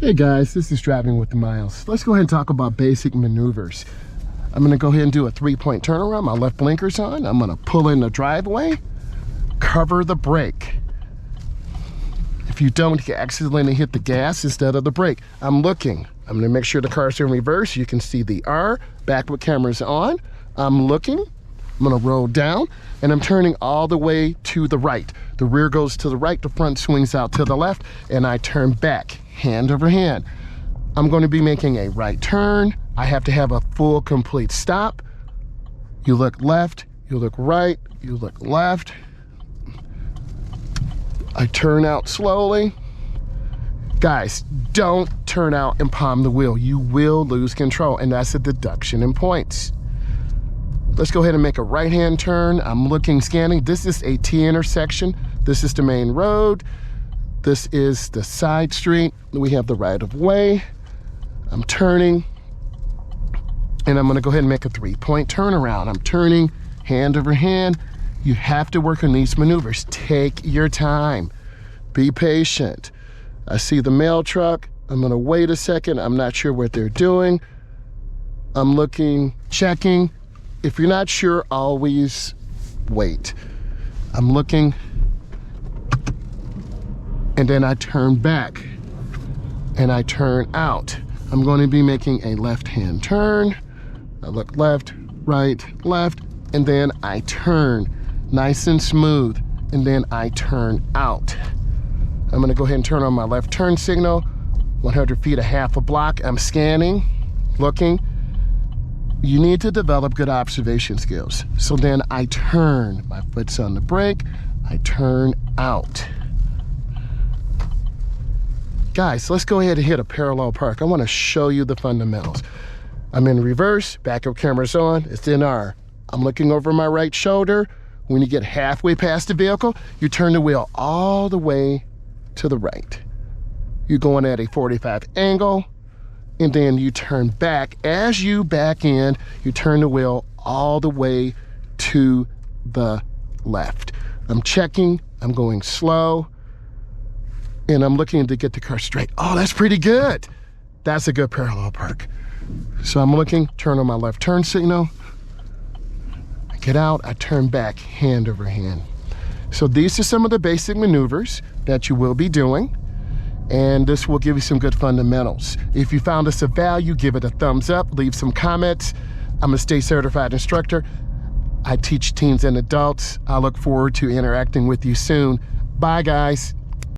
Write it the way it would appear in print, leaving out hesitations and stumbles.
Hey guys, this is Driving with Myles. Let's go ahead and talk about basic maneuvers. I'm gonna go ahead and do a 3-point turnaround. My left blinker's on. I'm gonna pull in the driveway, cover the brake. If you don't, you accidentally hit the gas instead of the brake. I'm looking. I'm gonna make sure the car's in reverse. You can see the R, backward camera's on. I'm looking. I'm gonna roll down and I'm turning all the way to the right. The rear goes to the right, the front swings out to the left, and I turn back, hand over hand. I'm going to be making a right turn. I have to have a full, complete stop. You look left, you look right, you look left. I turn out slowly. Guys, don't turn out and palm the wheel. You will lose control, and that's a deduction in points. Let's go ahead and make a right-hand turn. I'm looking, scanning. This is a T intersection. This is the main road. This is the side street. We have the right-of-way. I'm turning, and I'm gonna go ahead and make a 3-point turnaround. I'm turning, hand over hand. You have to work on these maneuvers. Take your time. Be patient. I see the mail truck. I'm gonna wait a second. I'm not sure what they're doing. I'm looking, checking. If you're not sure, always wait. I'm looking, and then I turn back, and I turn out. I'm going to be making a left-hand turn. I look left, right, left, and then I turn. Nice and smooth, and then I turn out. I'm gonna go ahead and turn on my left turn signal. 100 feet, a half a block. I'm scanning, looking. You need to develop good observation skills. So then I turn, my foot's on the brake, I turn out. Guys, let's go ahead and hit a parallel park. I wanna show you the fundamentals. I'm in reverse, backup camera's on, it's in R. I'm looking over my right shoulder. When you get halfway past the vehicle, you turn the wheel all the way to the right. You're going at a 45 angle, and then you turn back. As you back in, you turn the wheel all the way to the left. I'm checking, I'm going slow, and I'm looking to get the car straight. Oh, that's pretty good. That's a good parallel park. So I'm looking, turn on my left turn signal. I get out, I turn back, hand over hand. So these are some of the basic maneuvers that you will be doing, and this will give you some good fundamentals. If you found this of value, give it a thumbs up, leave some comments. I'm a state certified instructor. I teach teens and adults. I look forward to interacting with you soon. Bye, guys.